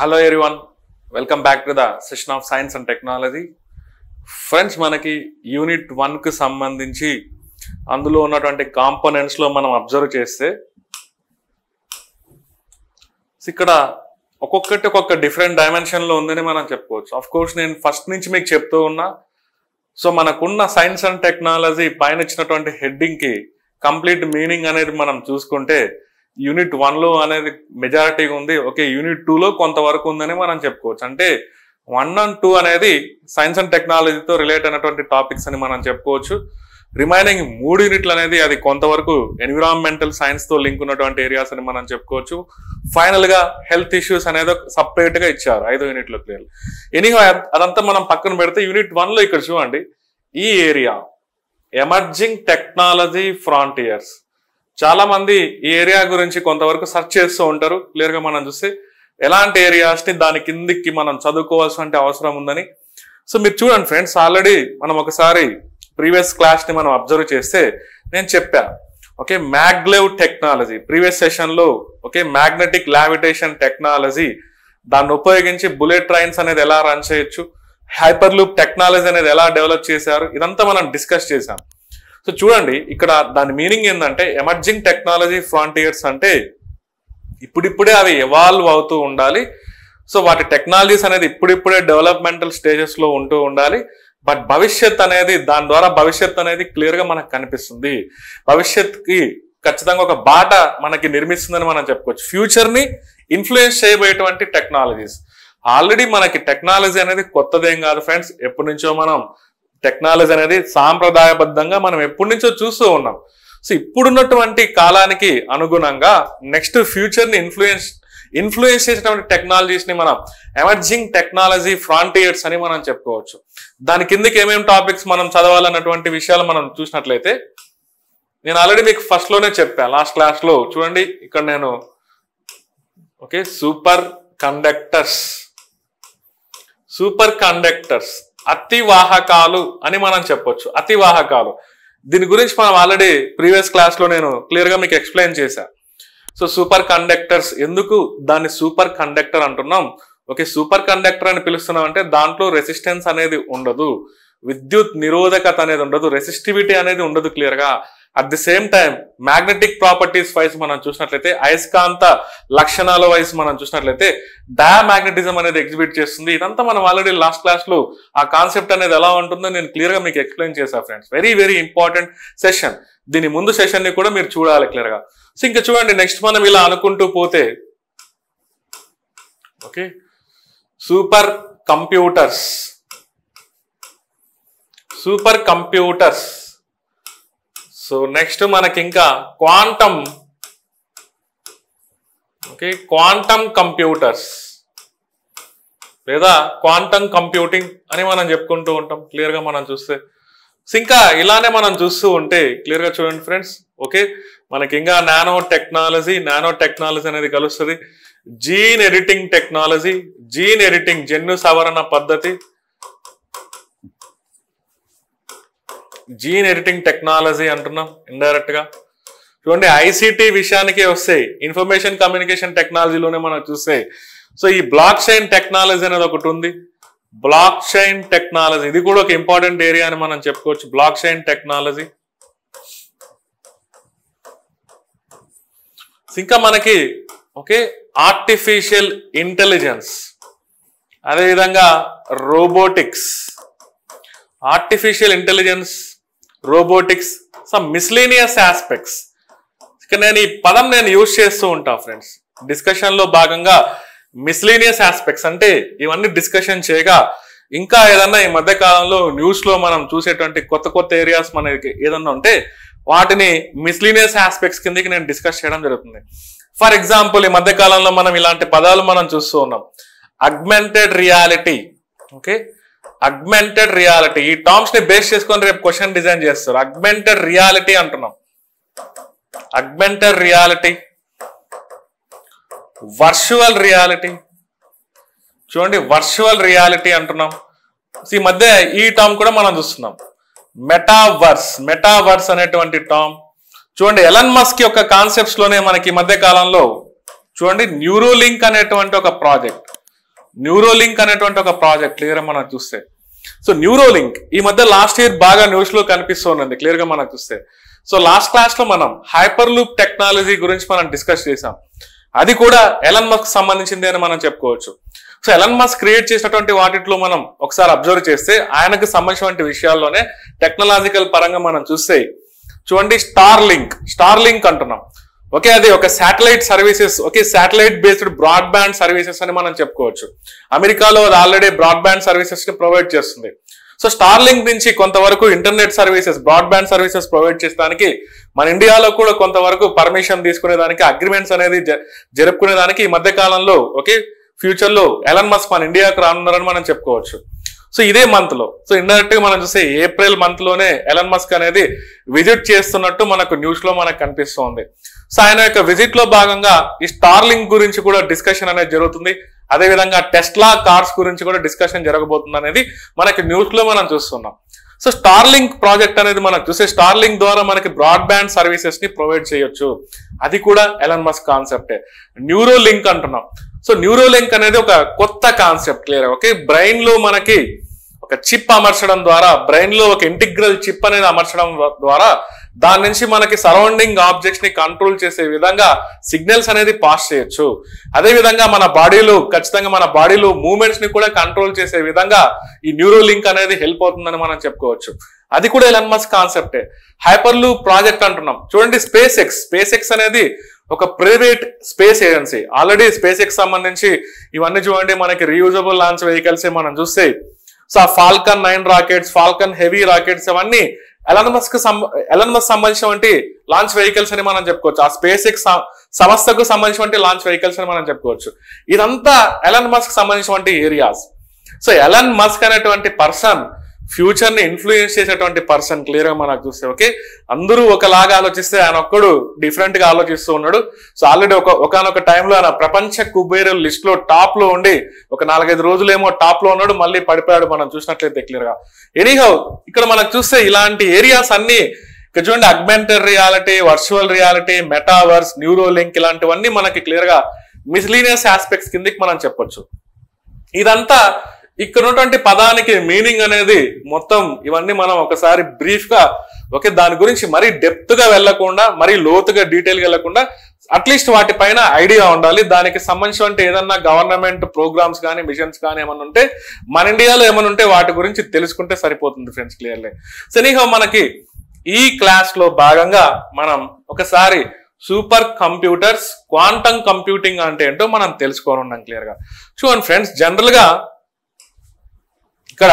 Hello everyone, welcome back to the session of Science and Technology. Friends, మనకి unit 1 కి సంబంధించి అందులో ఉన్నటువంటి కాంపోనెంట్స్ లో మనం అబ్జర్వ్ చేస్తే ఇక్కడ ఒక్కొక్క డిఫరెంట్ డైమెన్షన్ లో ఉందని మనం చెప్పుకోవచ్చు. ఆఫ్ కోర్స్ నేను ఫస్ట్ నుంచి మీకు చెప్తూ ఉన్నా. సో మనకున్న సైన్స్ అండ్ టెక్నాలజీ పైన ఇచ్చినటువంటి హెడ్డింగ్ కి కంప్లీట్ మీనింగ్ అనేది మనం చూసుకుంటే యూనిట్ 1 లో అనేది మెజారిటీగా ఉంది. ఓకే, యూనిట్ 2 లో కొంతవరకు ఉందని మనం చెప్పుకోవచ్చు. అంటే 1 and 2 అనేది సైన్స్ అండ్ టెక్నాలజీతో రిలేట్ అయినటువంటి టాపిక్స్ అని మనం చెప్పుకోవచ్చు. రిమైనింగ్ 3 యూనిట్లు అనేది అది కొంతవరకు ఎన్విరాన్మెంటల్ సైన్స్ తో లింక్ ఉన్నటువంటి ఏరియాస్ అని మనం చెప్పుకోవచ్చు. ఫైనల్ గా హెల్త్ ఇష్యూస్ అనేది సపరేట్ గా ఇచ్చారు 5 యూనిట్లు క్లియర్. ఎనీహౌ అదంతా మనం పక్కన పెడితే యూనిట్ 1 లో ఇక్కడ చూడండి, ఈ ఏరియా ఎమర్జింగ్ టెక్నాలజీ ఫ్రాంటియర్స్. చాలా మంది ఈ ఏరియా గురించి కొంతవరకు సెర్చ్ చేస్తూ ఉంటారు. క్లియర్ గా మనం చూస్తే ఎలాంటి ఏరియాస్ ని దాని కిందికి మనం చదువుకోవాల్సిన అవసరం ఉందని. సో మీరు చూడండి ఫ్రెండ్స్, ఆల్రెడీ మనం ఒకసారి ప్రీవియస్ క్లాస్ ని మనం అబ్జర్వ్ చేస్తే నేను చెప్పా, okay, maglev technology previous session లో, ఓకే, మ్యాగ్నెటిక్ లావిటేషన్ టెక్నాలజీ, దాన్ని ఉపయోగించి బుల్లెట్ ట్రైన్స్ అనేది ఎలా రన్ చేయొచ్చు, హైపర్ లూప్ టెక్నాలజీ అనేది ఎలా డెవలప్ చేశారు, ఇదంతా మనం డిస్కస్ చేశాం. సో చూడండి, ఇక్కడ దాని మీనింగ్ ఏంటంటే ఎమర్జింగ్ టెక్నాలజీ ఫ్రాంటియర్స్ అంటే ఇప్పుడిప్పుడే అవి ఎవాల్వ్ అవుతూ ఉండాలి. సో వాటి టెక్నాలజీస్ అనేది ఇప్పుడిప్పుడే డెవలప్మెంటల్ స్టేజెస్ లో ఉంటూ ఉండాలి. బట్ భవిష్యత్ అనేది, దాని ద్వారా భవిష్యత్ అనేది క్లియర్ గా మనకు కనిపిస్తుంది. భవిష్యత్తుకి ఖచ్చితంగా ఒక బాట మనకి నిర్మిస్తుందని మనం చెప్పుకోవచ్చు. ఫ్యూచర్ ని ఇన్ఫ్లుయెన్స్ చేయబోయేటువంటి టెక్నాలజీస్. ఆల్రెడీ మనకి టెక్నాలజీ అనేది కొత్తదేం కాదు ఫ్రెండ్స్. ఎప్పటి నుంచో మనం టెక్నాలజీ అనేది సాంప్రదాయబద్ధంగా మనం ఎప్పటి నుంచో చూస్తూ ఉన్నాం. సో ఇప్పుడున్నటువంటి కాలానికి అనుగుణంగా నెక్స్ట్ ఫ్యూచర్ ని ఇన్ఫ్లుయెన్స్ చేసేటువంటి టెక్నాలజీస్ ని మనం ఎమర్జింగ్ టెక్నాలజీ ఫ్రాంటియర్స్ అని మనం చెప్పుకోవచ్చు. దాని కిందకి ఏమేమి టాపిక్స్ మనం చదవాలన్నటువంటి విషయాలు మనం చూసినట్లయితే, నేను ఆల్రెడీ మీకు ఫస్ట్ లోనే చెప్పాను లాస్ట్ క్లాస్ లో. చూడండి ఇక్కడ నేను, ఓకే, సూపర్ కండక్టర్స్ అతివాహకాలు అని మనం చెప్పొచ్చు. అతివాహకాలు, దీని గురించి మనం ఆల్రెడీ ప్రీవియస్ క్లాస్ లో నేను క్లియర్ గా మీకు ఎక్స్ప్లెయిన్ చేశా. సో సూపర్ కండక్టర్స్, ఎందుకు దాన్ని సూపర్ కండక్టర్ అంటున్నాం? ఓకే, సూపర్ కండక్టర్ అని పిలుస్తున్నాం అంటే దాంట్లో రెసిస్టెన్స్ అనేది ఉండదు, విద్యుత్ నిరోధకత అనేది ఉండదు, రెసిస్టివిటీ అనేది ఉండదు క్లియర్ గా. At the same time magnetic properties wise మనం చూసినట్లయితే, అయస్కాంత లక్షణాల వైజ్ మనం చూసినట్లయితే డయామాగ్నెటిజం అనేది ఎగ్జిబిట్ చేస్తుంది. ఇదంతా మనం ఆల్రెడీ లాస్ట్ క్లాస్ లో ఆ కాన్సెప్ట్ అనేది ఎలా ఉంటుందో నేను క్లియర్ గా మీకు ఎక్స్ప్లెయిన్ చేశాను friends. Very very important session. దీని ముందు సెషన్ ని కూడా మీరు చూడాలి క్లియర్ గా. సో ఇంకా చూడండి, నెక్స్ట్ మనం ఇలా అనుకుంటూ పోతే, okay, super computers. So next మనకి ఇంకా క్వాంటమ్ కంప్యూటర్స్ లేదా క్వాంటమ్ కంప్యూటింగ్ అని మనం చెప్పుకుంటూ ఉంటాం క్లియర్ గా మనం చూస్తే. సో ఇంకా ఇలానే మనం చూస్తూ ఉంటే క్లియర్ గా చూడండి ఫ్రెండ్స్, ఓకే, మనకి ఇంకా నానో టెక్నాలజీ అనేది కలుస్తుంది. జీన్ ఎడిటింగ్ టెక్నాలజీ, జన్యు సవరణ పద్ధతి, జీన్ ఎడిటింగ్ టెక్నాలజీ అంటున్నాం ఇండైరెక్ట్ గా. చూడండి, ఐసిటి విషయానికి వస్తాయి, ఇన్ఫర్మేషన్ కమ్యూనికేషన్ టెక్నాలజీలోనే మనం చూస్తే. సో ఈ బ్లాక్ చైన్ టెక్నాలజీ అనేది ఒకటి ఉంది. బ్లాక్ చైన్ టెక్నాలజీ, ఇది కూడా ఒక ఇంపార్టెంట్ ఏరియా అని మనం చెప్పుకోవచ్చు. Block chain technology. ఇంకా మనకి, ఓకే, ఆర్టిఫిషియల్ ఇంటెలిజెన్స్, అదేవిధంగా రోబోటిక్స్, సమ్ మిస్లీనియస్ ఆస్పెక్ట్స్. ఇక్కడ నేను ఈ పదం యూజ్ చేస్తూ ఉంటా ఫ్రెండ్స్ డిస్కషన్ లో భాగంగా. మిస్లీనియస్ ఆస్పెక్ట్స్ అంటే ఇవన్నీ డిస్కషన్ చేయగా, ఇంకా ఏదన్నా ఈ మధ్య కాలంలో న్యూస్ లో మనం చూసేటువంటి కొత్త ఏరియాస్ మనకి ఏదన్నా ఉంటే వాటిని మిస్లీనియస్ ఆస్పెక్ట్స్ కిందకి నేను డిస్కస్ చేయడం జరుగుతుంది. ఫర్ ఎగ్జాంపుల్, ఈ మధ్య కాలంలో మనం ఇలాంటి పదాలు మనం చూస్తూ ఉన్నాం. Augmented reality, okay, augmented reality. ఈ టర్మ్స్ ని బేస్ చేసుకొని రేపు క్వశ్చన్ డిజైన్ చేస్తారు. అగ్మెంటెడ్ రియాలిటీ అంటున్నాం. Augmented reality, virtual reality. చూడండి, వర్చువల్ రియాలిటీ అంటున్నాం. ఈ మధ్య ఈ టర్మ్ కూడా మనం చూస్తున్నాం. మెటావర్స్ అనేటువంటి టర్మ్. చూడండి, ఎలన్ మస్క్ యొక్క కాన్సెప్ట్స్ లోనే మనకి మధ్య కాలంలో చూడండి న్యూరోలింక్ అనేటువంటి ఒక ప్రాజెక్ట్. న్యూరోలింక్ అనేటువంటి ఒక ప్రాజెక్ట్ క్లియర్ గా మనం చూస్తే. సో న్యూరోలింక్ ఈ మధ్య లాస్ట్ ఇయర్ బాగా న్యూస్ లో కనిపిస్తుంది క్లియర్ గా మనం చూస్తే. సో లాస్ట్ క్లాస్ లో మనం హైపర్ లూప్ టెక్నాలజీ గురించి మనం డిస్కస్ చేసాం. అది కూడా ఎలన్ మస్క్ సంబంధించింది అని మనం చెప్పుకోవచ్చు. సో ఎలన్ మస్క్ క్రియేట్ చేసినటువంటి వాటిలో మనం ఒకసారి అబ్జర్వ్ చేస్తే ఆయనకు సంబంధించిన విషయాల్లోనే టెక్నాలజికల్ పరంగా మనం చూస్తే చూడండి స్టార్ లింక్ అంటున్నాం. ఓకే, అది ఒక satellite services, okay satellite based broadband services అని మనం చెప్పుకోవచ్చు. అమెరికాలో అది ఆల్రెడీ బ్రాడ్బ్యాండ్ సర్వీసెస్ ని ప్రొవైడ్ చేస్తుంది. సో స్టార్ లింక్ నుంచి కొంతవరకు internet services, broadband services provide చేసడానికి మన ఇండియాలో కూడా కొంతవరకు పర్మిషన్ తీసుకునేదానికి, అగ్రిమెంట్స్ అనేది జరుపుకునేదానికి ఈ మధ్య కాలంలో ఓకే ఫ్యూచర్ లో ఎలన్ మస్క్ మన ఇండియాకు రానున్నారని మనం చెప్పుకోవచ్చు. సో ఇదే మంత్ లో, సో ఇండైరెక్ట్ గా మనం చూస్తే ఏప్రిల్ మంత్ లోనే ఎలన్ మస్క్ అనేది విజిట్ చేస్తున్నట్టు మనకు న్యూస్ లో మనకు కనిపిస్తోంది. సో ఆయన యొక్క విజిట్ లో భాగంగా ఈ స్టార్ లింక్ గురించి కూడా డిస్కషన్ అనేది జరుగుతుంది. అదేవిధంగా టెస్లా కార్స్ గురించి కూడా డిస్కషన్ జరగబోతుంది అనేది మనకి న్యూస్ లో మనం చూస్తున్నాం. సో స్టార్ లింక్ ప్రాజెక్ట్ అనేది మనం చూస్తే స్టార్ లింక్ ద్వారా మనకి బ్రాడ్బ్యాండ్ సర్వీసెస్ ని ప్రొవైడ్ చేయొచ్చు. అది కూడా ఎలన్ మస్క్ కాన్సెప్టే. న్యూరో లింక్ అంటున్నాం. సో న్యూరో లింక్ అనేది ఒక కొత్త కాన్సెప్ట్ క్లియర్. ఓకే, బ్రెయిన్ లో మనకి ఒక చిప్ అమర్చడం ద్వారా, బ్రెయిన్ లో ఒక ఇంటిగ్రల్ చిప్ అనేది అమర్చడం ద్వారా దాని నుంచి మనకి సరౌండింగ్ ఆబ్జెక్ట్స్ ని కంట్రోల్ చేసే విధంగా సిగ్నల్స్ అనేది పాస్ చేయొచ్చు. అదే విధంగా మన బాడీలో ఖచ్చితంగా మన బాడీలో మూవ్మెంట్స్ ని కూడా కంట్రోల్ చేసే విధంగా ఈ న్యూరో లింక్ అనేది హెల్ప్ అవుతుందని మనం చెప్పుకోవచ్చు. అది కూడా ఎలన్ మస్క్ కాన్సెప్టే. హైపర్ లూప్ ప్రాజెక్ట్ అంటున్నాం. చూడండి స్పేస్ ఎక్స్ అనేది ఒక private space agency. Already SpaceX సంబంధించి ఇవన్నీ చూడండి మనకి రీయూజబుల్ లాంచ్ వెహికల్స్ మనం చూస్తే. So Falcon 9 rockets, Falcon heavy rockets అవన్నీ ఎలన్ మస్క్ సంబంధించినటువంటి లాంచ్ వెహికల్స్ అని మనం చెప్పుకోవచ్చు. ఆ స్పేస్ ఎక్స్ సంస్థకు సంబంధించినటువంటి లాంచ్ వెహికల్స్ అని మనం చెప్పుకోవచ్చు. ఇదంతా ఎలన్ మస్క్ సంబంధించినటువంటి ఏరియాస్. సో ఎలన్ మస్క్ అనేటువంటి పర్సన్ ఫ్యూచర్ ని ఇన్ఫ్లుయెన్స్ చేసేటువంటి పర్సన్ క్లియర్ గా మనకు చూస్తే. ఓకే, అందరూ ఒకలాగా ఆలోచిస్తే ఆయన ఒక్కడు డిఫరెంట్ గా ఆలోచిస్తూ ఉన్నాడు. సో ఆల్రెడీ ఒకనొక టైంలో ఆయన ప్రపంచ కుబేరుల లిస్ట్ లో టాప్ లో ఉండి ఒక 4-5 రోజులేమో టాప్ లో ఉన్నాడు, మళ్ళీ పడిపోయాడు మనం చూసినట్లయితే క్లియర్ గా. ఎనీహౌ ఇక్కడ మనకు చూస్తే ఇలాంటి ఏరియాస్ అన్ని ఇక్కడ చూడండి augmented reality, virtual reality, metaverse, neuro link ఇలాంటివన్నీ మనకి క్లియర్ గా మిస్లీనియస్ ఆస్పెక్ట్స్ కిందకి మనం చెప్పొచ్చు. ఇదంతా ఇక్కడ ఉన్నటువంటి పదానికి మీనింగ్ అనేది మొత్తం ఇవన్నీ మనం ఒకసారి బ్రీఫ్ గా ఓకే దాని గురించి మరీ డెప్త్ గా వెళ్లకుండా, మరీ లోతుగా డీటెయిల్ గా వెళ్లకుండా అట్లీస్ట్ వాటిపైన ఐడియా ఉండాలి. దానికి సంబంధించిన ఏదన్నా గవర్నమెంట్ ప్రోగ్రామ్స్ కానీ మిషన్స్ కానీ ఏమన్నా ఉంటే మన ఇండియాలో ఏమన్నా ఉంటే వాటి గురించి తెలుసుకుంటే సరిపోతుంది ఫ్రెండ్స్ క్లియర్లీ. సో నీకు మనకి ఈ క్లాస్ లో భాగంగా మనం ఒకసారి సూపర్ కంప్యూటర్స్, క్వాంటమ్ కంప్యూటింగ్ అంటే ఏంటో మనం తెలుసుకోని ఉన్నాం క్లియర్ గా. చూడండి ఫ్రెండ్స్, జనరల్ గా ఇక్కడ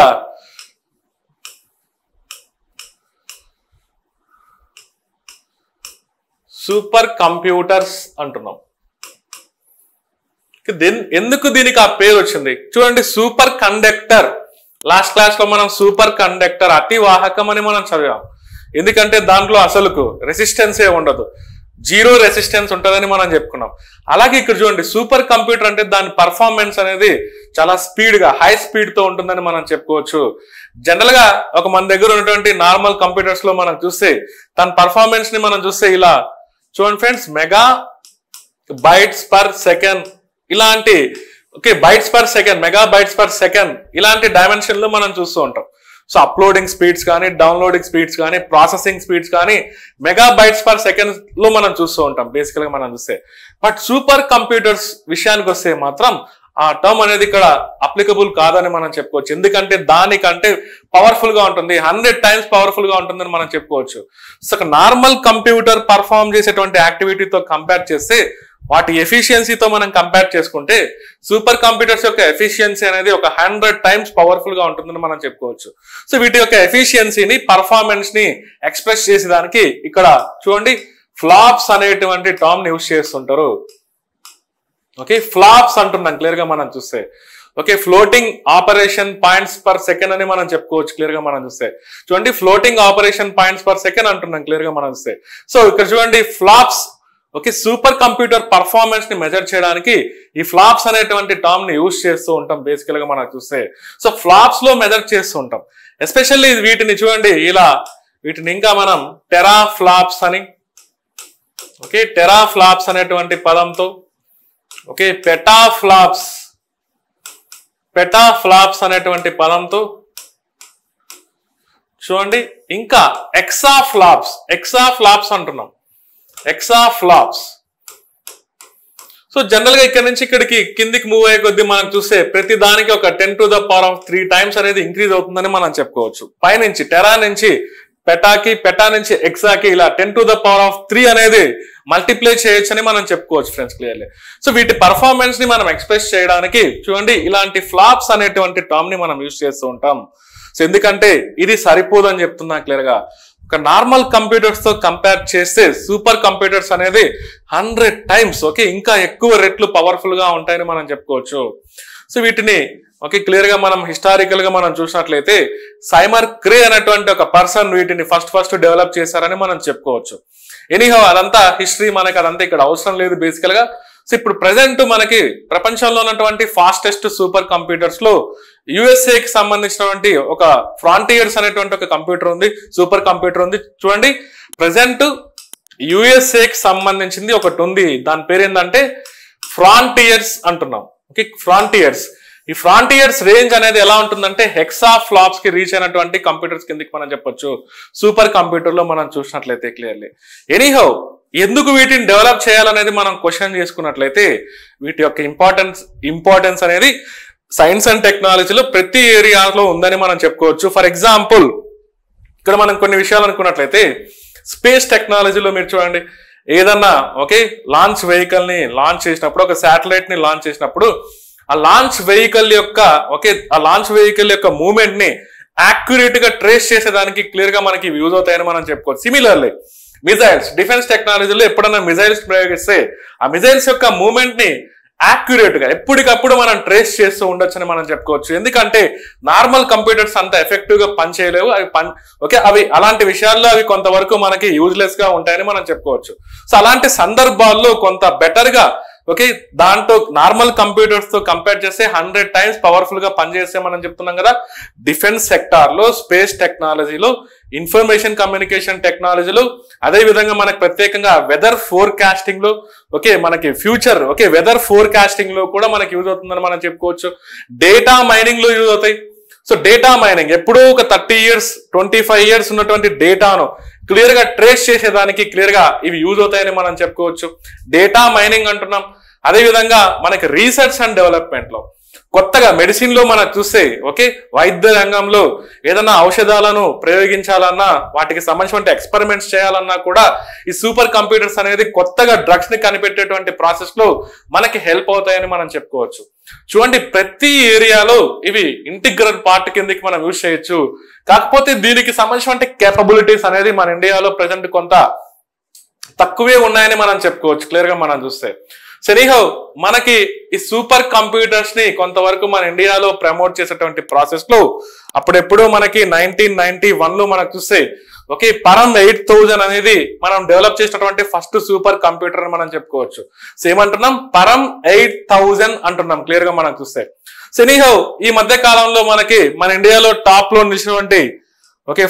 సూపర్ కంప్యూటర్స్ అంటున్నాం. ఎందుకు దీనికి ఆ పేరు వచ్చింది చూడండి. సూపర్ కండక్టర్, లాస్ట్ క్లాస్ లో మనం సూపర్ కండక్టర్ అతి వాహకం అని మనం చదివాం. ఎందుకంటే దాంట్లో అసలుకు రెసిస్టెన్సే ఉండదు, జీరో రెసిస్టెన్స్ ఉంటుందని మనం చెప్పుకున్నాం. అలాగే ఇక్కడ చూడండి సూపర్ కంప్యూటర్ అంటే దాని పర్ఫార్మెన్స్ అనేది చాలా స్పీడ్ గా, హై స్పీడ్ తో ఉంటుందని మనం చెప్పుకోవచ్చు. జనరల్ గా ఒక మన దగ్గర ఉన్నటువంటి నార్మల్ కంప్యూటర్స్ లో మనం చూస్తే దాని పర్ఫార్మెన్స్ ని మనం చూస్తే ఇలా చూడండి friends, megabytes per second ఇలాంటి, okay bytes per second, megabytes per second ఇలాంటి డైమెన్షన్ లో మనం చూస్తూ ఉంటాం. సో అప్లోడింగ్ స్పీడ్స్ కానీ, డౌన్లోడింగ్ స్పీడ్స్ కానీ, ప్రాసెసింగ్ స్పీడ్స్ కానీ మెగా బైట్స్ పర్ సెకండ్ లో మనం చూస్తూ ఉంటాం బేసికల్ గా మనం చూస్తే. బట్ సూపర్ కంప్యూటర్స్ విషయానికి వస్తే మాత్రం ఆ టర్మ్ అనేది ఇక్కడ అప్లికబుల్ కాదని మనం చెప్పుకోవచ్చు. ఎందుకంటే దానికంటే పవర్ఫుల్ గా ఉంటుంది, 100 times పవర్ఫుల్ గా ఉంటుందని మనం చెప్పుకోవచ్చు. సో నార్మల్ కంప్యూటర్ పర్ఫార్మ్ చేసేటువంటి యాక్టివిటీతో కంపేర్ చేస్తే వాటి ఎఫిషియన్సీతో మనం కంపేర్ చేసుకుంటే సూపర్ కంప్యూటర్స్ యొక్క ఎఫిషియన్సీ అనేది ఒక 100 times పవర్ఫుల్ గా ఉంటుందని మనం చెప్పుకోవచ్చు. సో వీటి యొక్క ఎఫిషియన్సీని, పర్ఫార్మెన్స్ ని ఎక్స్ప్రెస్ చేసేదానికి ఇక్కడ చూడండి ఫ్లాప్స్ అనేటువంటి టర్మ్ ని యూజ్ చేస్తుంటారు. ఓకే, ఫ్లాప్స్ అంటున్నాం క్లియర్ గా మనం చూస్తే. Okay, floating operation points per second అని మనం చెప్పుకోవచ్చు క్లియర్ గా మనం చూస్తే. చూడండి floating operation points per second అంటున్నాం క్లియర్ గా మనం చూస్తే. సో ఇక్కడ చూడండి flops, okay super computer performance ని మెజర్ చేయడానికి ఈ ఫ్లాప్స్ అనేటువంటి టర్మ్ ని యూజ్ చేస్తూ ఉంటాం బేసికల్ గా మనం చూస్తే. సో ఫ్లాప్స్ లో మెజర్ చేస్తూ ఉంటాం. ఎస్పెషల్లీ వీటిని చూడండి ఇలా, వీటిని ఇంకా మనం టెరా ఫ్లాప్స్ అని, ఓకే టెరా ఫ్లాప్స్ అనేటువంటి పదంతో, ఓకే పెటా ఫ్లాప్స్, పెటాఫ్లాప్స్ అనేటువంటి పదంతో, చూడండి ఇంకా ఎక్సాఫ్లాప్స్ అంటున్నాం, ఎక్సాఫ్లాప్స్. సో జనరల్ గా ఇక్కడ నుంచి ఇక్కడికి కిందికి మూవ్ అయ్యే కొద్దీ మనం చూస్తే ప్రతి దానికి ఒక 10⁻³ టైమ్స్ అనేది ఇంక్రీజ్ అవుతుందని మనం చెప్పుకోవచ్చు. పైనుంచి టెరా నుంచి పెటాకి, పెటా నుంచి ఎక్సాకి ఇలా 10⁻³ అనేది మల్టిప్లై చేయొచ్చు అని మనం చెప్పుకోవచ్చు ఫ్రెండ్స్ క్లియర్లీ. సో వీటి పర్ఫార్మెన్స్ ని మనం ఎక్స్ప్రెస్ చేయడానికి చూడండి ఇలాంటి ఫ్లాప్స్ అనేటువంటి టర్మ్ ని మనం యూజ్ చేస్తూ ఉంటాం. సో ఎందుకంటే ఇది సరిపోదు అని చెప్తున్నా క్లియర్ గా. ఒక నార్మల్ కంప్యూటర్స్ తో కంపేర్ చేస్తే సూపర్ కంప్యూటర్స్ అనేది 100 టైమ్స్ ఇంకా ఎక్కువ రెట్లు పవర్ఫుల్ గా ఉంటాయని మనం చెప్పుకోవచ్చు. సో వీటిని క్లియర్ గా మనం హిస్టారికల్ గా మనం చూసినట్లయితే సైమర్ క్రే అనేటువంటి ఒక పర్సన్ వీటిని ఫస్ట్ డెవలప్ చేశారని మనం చెప్పుకోవచ్చు. ఎనీహౌ అదంతా హిస్టరీ, మనకి అదంతా ఇక్కడ అవసరం లేదు బేసికల్ గా. సో ఇప్పుడు ప్రెసెంట్ మనకి ప్రపంచంలో ఉన్నటువంటి ఫాస్టెస్ట్ సూపర్ కంప్యూటర్స్ లో యుఎస్ఏకి సంబంధించినటువంటి ఒక ఫ్రాంటియర్స్ అనేటువంటి ఒక కంప్యూటర్ ఉంది, సూపర్ కంప్యూటర్ ఉంది. చూడండి ప్రెసెంట్ యుఎస్ఏకి సంబంధించింది ఒకటి ఉంది, దాని పేరు ఏంటంటే ఫ్రాంటియర్స్ అంటున్నాం. ఫ్రాంటియర్స్. ఈ ఫ్రాంటియర్స్ రేంజ్ అనేది ఎలా ఉంటుందంటే హెక్సాఫ్లాప్స్ కి రీచ్ అయినటువంటి కంప్యూటర్స్ కిందకి మనం చెప్పొచ్చు సూపర్ కంప్యూటర్ లో మనం చూసినట్లయితే క్లియర్లీ. ఎనీహౌ ఎందుకు వీటిని డెవలప్ చేయాలనేది మనం క్వశ్చన్ చేసుకున్నట్లయితే వీటి యొక్క ఇంపార్టెన్స్ అనేది సైన్స్ అండ్ టెక్నాలజీలో ప్రతి ఏరియాలో ఉందని మనం చెప్పుకోవచ్చు. ఫర్ ఎగ్జాంపుల్ ఇక్కడ మనం కొన్ని విషయాలు అనుకున్నట్లయితే స్పేస్ టెక్నాలజీలో మీరు చూడండి, ఏదన్నా లాంచ్ వెహికల్ ని లాంచ్ చేసినప్పుడు, ఒక శాటిలైట్ ని లాంచ్ చేసినప్పుడు ఆ లాంచ్ వెహికల్ యొక్క మూవ్మెంట్ ని యాక్యురేట్ గా ట్రేస్ చేసేదానికి క్లియర్ గా మనకి యూజ్ అవుతాయని మనం చెప్పుకోవచ్చు. సిమిలర్లీ మిజైల్స్, డిఫెన్స్ టెక్నాలజీలో ఎప్పుడన్నా మిజైల్స్ ప్రయోగిస్తే ఆ మిజైల్స్ యొక్క మూవ్మెంట్ ని యాక్యురేట్ గా ఎప్పటికప్పుడు మనం ట్రేస్ చేస్తూ ఉండొచ్చని మనం చెప్పుకోవచ్చు. ఎందుకంటే నార్మల్ కంప్యూటర్స్ అంత ఎఫెక్టివ్ గా పనిచేయలేవు, అవి అలాంటి విషయాల్లో అవి కొంతవరకు మనకి యూజ్లెస్ గా ఉంటాయని మనం చెప్పుకోవచ్చు. సో అలాంటి సందర్భాల్లో కొంత బెటర్ గా దాంతో నార్మల్ కంప్యూటర్స్ తో కంపేర్ చేస్తే 100 టైమ్స్ పవర్ఫుల్ గా పనిచేస్తే మనం చెప్తున్నాం కదా. డిఫెన్స్ సెక్టార్ లో, స్పేస్ టెక్నాలజీలో, ఇన్ఫర్మేషన్ కమ్యూనికేషన్ టెక్నాలజీలో, అదే విధంగా మనకు ప్రత్యేకంగా వెదర్ ఫోర్కాస్టింగ్ లో మనకి ఫ్యూచర్ వెదర్ ఫోర్కాస్టింగ్ లో కూడా మనకి యూజ్ అవుతుందని మనం చెప్పుకోవచ్చు. డేటా మైనింగ్ లో యూజ్ అవుతాయి. సో డేటా మైనింగ్ ఎప్పుడో ఒక 30 years 25 years ఉన్నటువంటి డేటాను క్లియర్ గా ట్రేస్ చేసేదానికి క్లియర్ గా ఇవి యూజ్ అవుతాయని మనం చెప్పుకోవచ్చు. డేటా మైనింగ్ అంటున్నాం. అదేవిధంగా మనకి రీసెర్చ్ అండ్ డెవలప్మెంట్ లో కొత్తగా మెడిసిన్ లో మనం చూస్తే వైద్య రంగంలో ఏదైనా ఔషధాలను ప్రయోగించాలన్నా, వాటికి సంబంధించిన ఎక్స్పెరిమెంట్స్ చేయాలన్నా కూడా ఈ సూపర్ కంప్యూటర్స్ అనేది కొత్తగా డ్రగ్స్ ని కనిపెట్టేటువంటి ప్రాసెస్ లో మనకి హెల్ప్ అవుతాయని మనం చెప్పుకోవచ్చు. చూడండి ప్రతి ఏరియాలో ఇవి ఇంటిగ్రల్ పార్ట్ కిందకి మనం యూజ్ చేయొచ్చు. కాకపోతే దీనికి సంబంధించిన కేపబిలిటీస్ అనేది మన ఇండియాలో ప్రెసెంట్ కొంత తక్కువే ఉన్నాయని మనం చెప్పుకోవచ్చు క్లియర్ గా మనం చూస్తే. ఎనీహౌ మనకి ఈ సూపర్ కంప్యూటర్స్ ని కొంతవరకు మన ఇండియాలో ప్రమోట్ చేసేటువంటి ప్రాసెస్ లో అప్పుడెప్పుడు మనకి 1991 లో మనకు చూస్తే పరం 8000 అనేది మనం డెవలప్ చేసినటువంటి ఫస్ట్ సూపర్ కంప్యూటర్ అని మనం చెప్పుకోవచ్చు. సో ఏమంటున్నాం, పరం 8000 అంటున్నాం క్లియర్ గా మనం చూస్తే. సో ఎనీహౌ ఈ మధ్య కాలంలో మనకి మన ఇండియాలో టాప్ లో నిలిచినటువంటి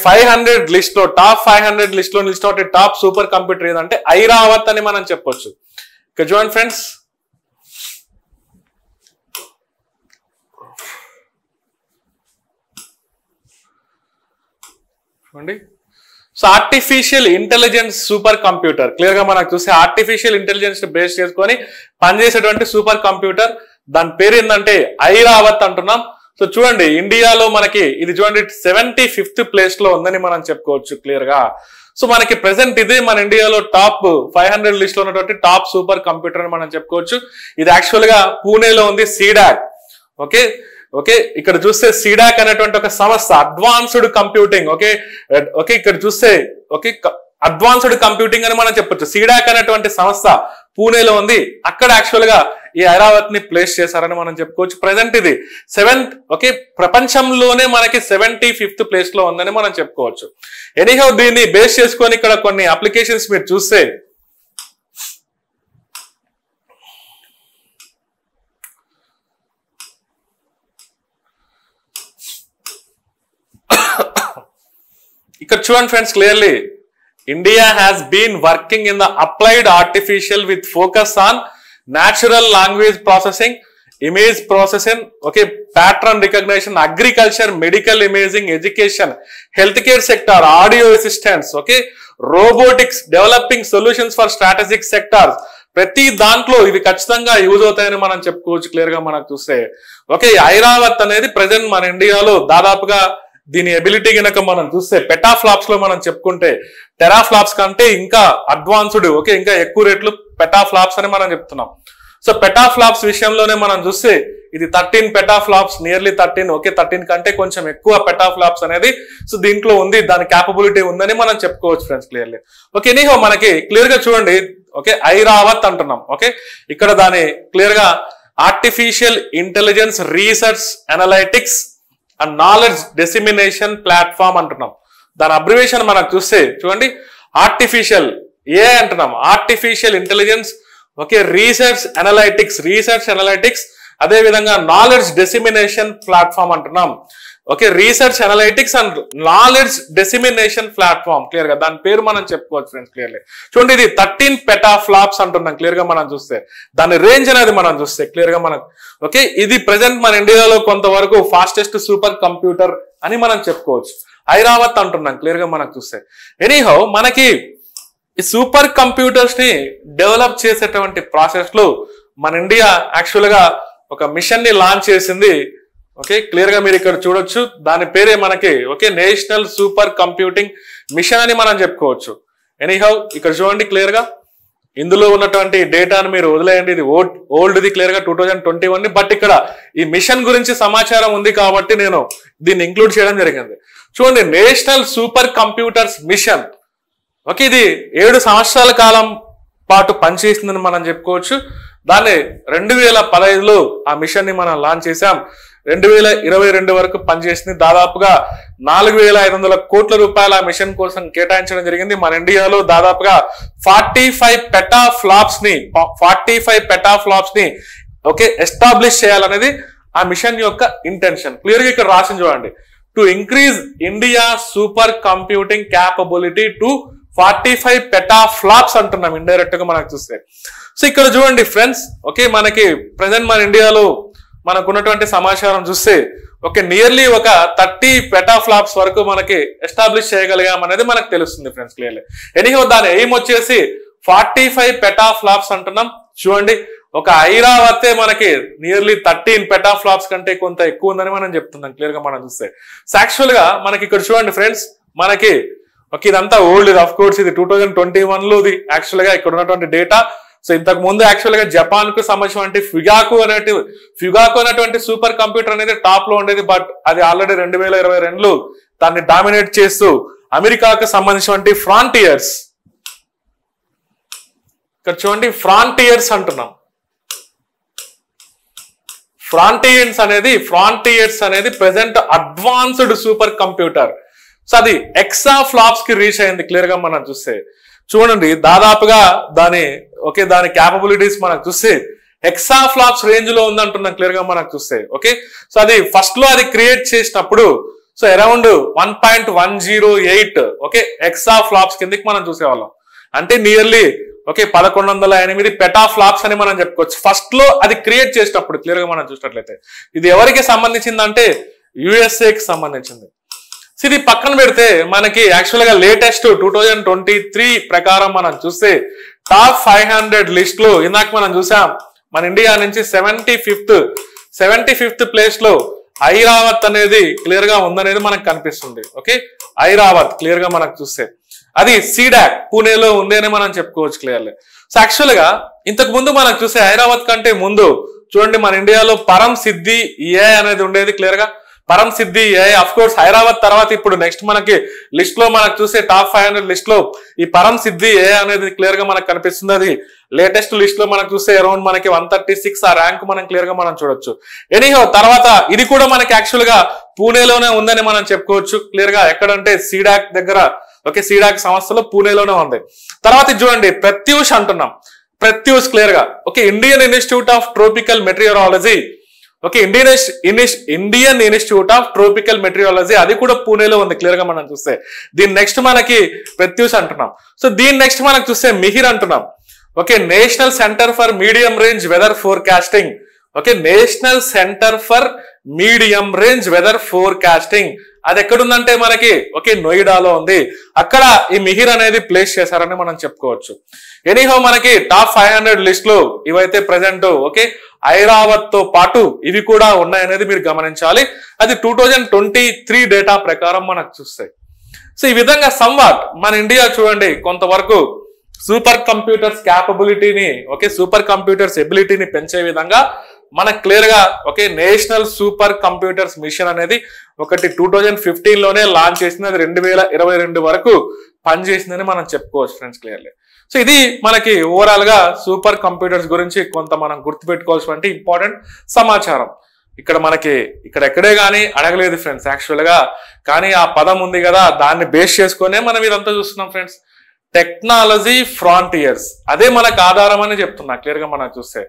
500 లిస్ట్ లో టాప్ 500 లిస్ట్ లో నిలిచినటువంటి టాప్ సూపర్ కంప్యూటర్ ఏదంటే ఐరావత్ అని మనం చెప్పొచ్చు. ఇక్కడ చూడండి ఫ్రెండ్స్, చూడండి. So artificial intelligence super computer clear గా మనకు చూస్తే ఆర్టిఫిషియల్ ఇంటెలిజెన్స్ బేస్ చేసుకొని పనిచేసేటువంటి సూపర్ కంప్యూటర్, దాని పేరు ఏంటంటే ఐరావత్ అంటున్నాం. సో చూడండి ఇండియాలో మనకి ఇది చూడండి 75th ప్లేస్ లో ఉందని మనం చెప్పుకోవచ్చు క్లియర్ గా. సో మనకి ప్రెసెంట్ ఇదే మన ఇండియాలో టాప్ 500 లిస్ట్ లో ఉన్నటువంటి టాప్ సూపర్ కంప్యూటర్ అని మనం చెప్పుకోవచ్చు. ఇది యాక్చువల్ గా పూణేలో ఉంది, సీడాక్. ఇక్కడ చూస్తే సీడాక్ అనేటువంటి ఒక సంస్థ, అడ్వాన్స్డ్ కంప్యూటింగ్ ఇక్కడ చూస్తే అడ్వాన్స్డ్ కంప్యూటింగ్ అని మనం చెప్పొచ్చు. సీడాక్ అనేటువంటి సంస్థ పూణేలో ఉంది, అక్కడ యాక్చువల్ గా ఈ ఐరావత్ ని ప్లేస్ చేశారని మనం చెప్పుకోవచ్చు. ప్రెసెంట్ ఇది 7th ప్రపంచంలోనే మనకి 75th ప్లేస్ లో ఉందని మనం చెప్పుకోవచ్చు. ఎనీహౌ దీన్ని బేస్ చేసుకొని ఇక్కడ కొన్ని అప్లికేషన్స్ మీరు చూస్తే ఇక్కడ చూడండి friends, clearly India has been working in the applied artificial with focus on natural language processing, image processing, okay, pattern recognition, agriculture, medical imaging, education, health care sector, audio assistants, okay, robotics, developing solutions for strategic sectors. ప్రతి దాంట్లో ఇవి ఖచ్చితంగా use అవుతాయని మనం చెప్పుకోవచ్చు clear గా మనకు చూస్తే. ఓకే, ఐరావత్ అనేది ప్రజెంట్ మన ఇండియాలో దాదాపుగా దీని ఎబిలిటీ కనుక మనం చూస్తే పెటాఫ్లాప్స్ లో మనం చెప్పుకుంటే టెరాఫ్లాప్స్ కంటే ఇంకా అడ్వాన్స్డ్, ఓకే, ఇంకా ఎక్కువ రేట్లు పెటాఫ్లాప్స్ అని మనం చెప్తున్నాం. సో పెటాఫ్లాప్స్ విషయంలోనే మనం చూస్తే ఇది 13 పెటాఫ్లాప్స్, నియర్లీ 13, ఓకే, 13 కంటే కొంచెం ఎక్కువ పెటాఫ్లాప్స్ అనేది సో దీంట్లో ఉంది, దాని క్యాపబిలిటీ ఉందని మనం చెప్పుకోవచ్చు ఫ్రెండ్స్ క్లియర్లీ. ఓకే, ఎనీహో మనకి క్లియర్ గా చూడండి, ఓకే, ఐరావత్ అంటున్నాం. ఓకే, ఇక్కడ దాని క్లియర్ గా artificial intelligence research analytics and knowledge dissemination platform అంటున్నాం. దాని అబ్రివేషన్ మనకు చూస్తే చూడండి, ఆర్టిఫిషియల్ ఏ అంటున్నాం, artificial intelligence, okay, research analytics, అదే విధంగా నాలెడ్జ్ డిసిమినేషన్ ప్లాట్ఫామ్ అంటున్నాం. Okay, research analytics and knowledge dissemination platform clear గా దాని పేరు మనం చెప్పుకోవచ్చు ఫ్రెండ్స్ క్లియర్లీ. చూడండి, ఇది 13 పెటాఫ్లాప్స్ అంటున్నాం క్లియర్ గా మనం చూస్తే. దాని రేంజ్ అనేది మనం చూస్తే క్లియర్ గా మనం, ఓకే, ఇది ప్రెసెంట్ మన ఇండియాలో కొంతవరకు ఫాస్టెస్ట్ సూపర్ కంప్యూటర్ అని మనం చెప్పుకోవచ్చు. ఐరావత్ అంటున్నాం క్లియర్ గా మనకు చూస్తే. ఎనీహౌ మనకి ఈ సూపర్ కంప్యూటర్స్ ని డెవలప్ చేసేటువంటి ప్రాసెస్ లో మన ఇండియా యాక్చువల్ గా ఒక మిషన్ ని లాంచ్ చేసింది. ఓకే, క్లియర్ గా మీరు ఇక్కడ చూడొచ్చు, దాని పేరే మనకి, okay, national super computing machine అని మనం చెప్పుకోవచ్చు. ఎనీహౌ ఇక్కడ చూడండి క్లియర్ గా ఇందులో ఉన్నటువంటి డేటాను మీరు వదిలేయండి, ఇది ఓల్డ్ది క్లియర్ గా 2021, బట్ ఇక్కడ ఈ మిషన్ గురించి సమాచారం ఉంది కాబట్టి నేను దీన్ని ఇంక్లూడ్ చేయడం జరిగింది. చూడండి, national super computers mission, okay, ఇది 7 సంవత్సరాల కాలం పాటు పనిచేసిందని మనం చెప్పుకోవచ్చు. దాన్ని 2015లో ఆ మిషన్ ని మనం లాంచ్ చేశాం. 2022 వరకు పనిచేసింది. దాదాపుగా 4,500 కోట్ల రూపాయల మిషన్ కోసం కేటాయించడం జరిగింది. మన ఇండియాలో దాదాపుగా 45 పెటాఫ్లాప్స్ ని ఓకే ఎస్టాబ్లిష్ చేయాలనేది ఆ మిషన్ యొక్క ఇంటెన్షన్. క్లియర్ గా ఇక్కడ రాసి చూడండి, to increase India super computing capability to 45 petaflops అంటున్నాం ఇండైరెక్ట్ గా మనకు చూస్తే. సో ఇక్కడ చూడండి ఫ్రెండ్స్, ఓకే, మనకి ప్రెసెంట్ మన ఇండియాలో మనకున్నటువంటి సమాచారం చూస్తే ఓకే నియర్లీ ఒక 30 పెటాఫ్లాప్స్ వరకు మనకి ఎస్టాబ్లిష్ చేయగలిగాం అనేది మనకు తెలుస్తుంది ఫ్రెండ్స్ క్లియర్లీ. ఎనీహో దాని ఎయిమ్ వచ్చేసి 45 పెటాఫ్లాప్స్ అంటున్నాం. చూడండి, ఒక ఐరావతే మనకి నియర్లీ 13 పెటాఫ్లాప్స్ కంటే కొంత ఎక్కువ ఉందని మనం చెప్తున్నాం క్లియర్ గా మనం చూస్తే. సో యాక్చువల్ గా మనకి ఇక్కడ చూడండి ఫ్రెండ్స్, మనకి ఓకే ఇదంతా ఓల్డ్, ఇది ఆఫ్ కోర్స్ ఇది 2021లో ఇది యాక్చువల్ గా ఇక్కడ ఉన్నటువంటి డేటా. సో ఇంతకు ముందు యాక్చువల్ గా జపాన్ కు సంబంధించినటువంటి ఫ్యుగాకు అనేటువంటి సూపర్ కంప్యూటర్ అనేది టాప్ లో ఉండేది, బట్ అది ఆల్రెడీ 2022లో దాన్ని డామినేట్ చేస్తూ అమెరికాకు సంబంధించినటువంటి ఫ్రాంటియర్స్, ఇక్కడ చూడండి ఫ్రాంటియర్స్ అంటున్నాం. ఫ్రాంటియర్స్ అనేది present advanced super computer. So అది ఎక్సాఫ్లాప్స్ కి రీచ్ అయింది క్లియర్ గా మనం చూస్తే. చూడండి, దాదాపుగా దాని క్యాపబిలిటీస్ మనకు చూస్తే ఎక్సాఫ్లాప్స్ రేంజ్ లో ఉంది అంటున్నాం క్లియర్ గా మనకు చూస్తే. ఓకే, సో అది ఫస్ట్ లో అది క్రియేట్ చేసినప్పుడు సో అరౌండ్ 1.108 ఓకే ఎక్సాఫ్లాప్స్ కిందకి మనం చూసేవాళ్ళం. అంటే నియర్లీ ఓకే 1108 పెటాఫ్లాప్స్ అని మనం చెప్పుకోవచ్చు ఫస్ట్ లో అది క్రియేట్ చేసినప్పుడు క్లియర్ గా మనం చూసినట్లయితే. ఇది ఎవరికి సంబంధించిందంటే యుఎస్ఏకి సంబంధించింది. ఇది పక్కన పెడితే మనకి యాక్చువల్ గా లేటెస్ట్ 2023 ప్రకారం మనం చూస్తే టాప్ 500 లిస్ట్ లో ఇందాక మనం చూసాం మన ఇండియా నుంచి 75th ప్లేస్ లో ఐరావత్ అనేది క్లియర్ గా ఉందనేది మనకు కనిపిస్తుంది. ఓకే, ఐరావత్ క్లియర్ గా మనకు చూస్తే అది సీడాక్ పూణేలో ఉంది అని మనం చెప్పుకోవచ్చు క్లియర్లీ. సో యాక్చువల్ గా ఇంతకు ముందు మనకు చూస్తే ఐరావత్ కంటే ముందు చూడండి మన ఇండియాలో పరం సిద్ధి ఏ అనేది ఉండేది క్లియర్ గా. పరం సిద్ధి ఏ అఫ్ కోర్స్ ఐరావత్ తర్వాత ఇప్పుడు నెక్స్ట్ మనకి లిస్ట్ లో మనకు చూసే టాప్ 500 లిస్ట్ లో ఈ పరం సిద్ధి ఏ అనేది క్లియర్ గా మనకు కనిపిస్తుంది. అది లేటెస్ట్ లిస్ట్ లో మనకు చూస్తే అరౌండ్ మనకి 136 ఆ ర్యాంక్ మనం క్లియర్ గా మనం చూడొచ్చు. ఎనీహో తర్వాత ఇది కూడా మనకి యాక్చువల్ గా పూణేలోనే ఉందని మనం చెప్పుకోవచ్చు క్లియర్ గా. ఎక్కడంటే సీడాక్ దగ్గర, ఓకే సీడాక్ సంస్థలో పూణేలోనే ఉంది. తర్వాత చూడండి ప్రత్యూష్ అంటున్నాం. ప్రత్యూష్ క్లియర్ గా okay Indian institute of tropical meteorology, okay Indian institute of tropical meteorology అది కూడా పూణేలో ఉంది క్లియర్ గా మనం చూస్తే. దీని నెక్స్ట్ మనకి ప్రత్యూష్ అంటున్నాం. సో దీని నెక్స్ట్ మనకు చూస్తే మిహిర్ అంటున్నాం. Okay national centre for medium range weather forecasting, okay, national centre for medium range weather forecasting. అది ఎక్కడుందంటే మనకి ఓకే నోయిడాలో ఉంది. అక్కడ ఈ మిహిర్ అనేది ప్లేస్ చేశారని మనం చెప్పుకోవచ్చు. ఎనీహో మనకి టాప్ 500 లిస్ట్ లో ఇవైతే ప్రజెంట్ ఓకే ఐరావత్ తో పాటు ఇవి కూడా ఉన్నాయనేది మీరు గమనించాలి. అది 2023 డేటా ప్రకారం మనకు చూస్తాయి. సో ఈ విధంగా సంవాట్ మన ఇండియా చూడండి కొంతవరకు సూపర్ కంప్యూటర్స్ క్యాపబిలిటీని ఓకే సూపర్ కంప్యూటర్స్ ఎబిలిటీని పెంచే విధంగా మనకు క్లియర్ గా okay national super computers mission అనేది ఒకటి 2015 లోనే లాంచ్ చేసింది. అది 2022 వరకు పనిచేసిందని మనం చెప్పుకోవచ్చు ఫ్రెండ్స్ క్లియర్లీ. సో ఇది మనకి ఓవరాల్ గా సూపర్ కంప్యూటర్స్ గురించి కొంత మనం గుర్తుపెట్టుకోవాల్సిన ఇంపార్టెంట్ సమాచారం. ఇక్కడ మనకి ఇక్కడ ఎక్కడే కానీ అడగలేదు ఫ్రెండ్స్ యాక్చువల్ గా, కానీ ఆ పదం ఉంది కదా దాన్ని బేస్ చేసుకునే మనం ఇదంతా చూస్తున్నాం ఫ్రెండ్స్. టెక్నాలజీ ఫ్రాంటియర్స్ అదే మనకు ఆధారం అని చెప్తున్నా క్లియర్ గా మనం చూస్తే.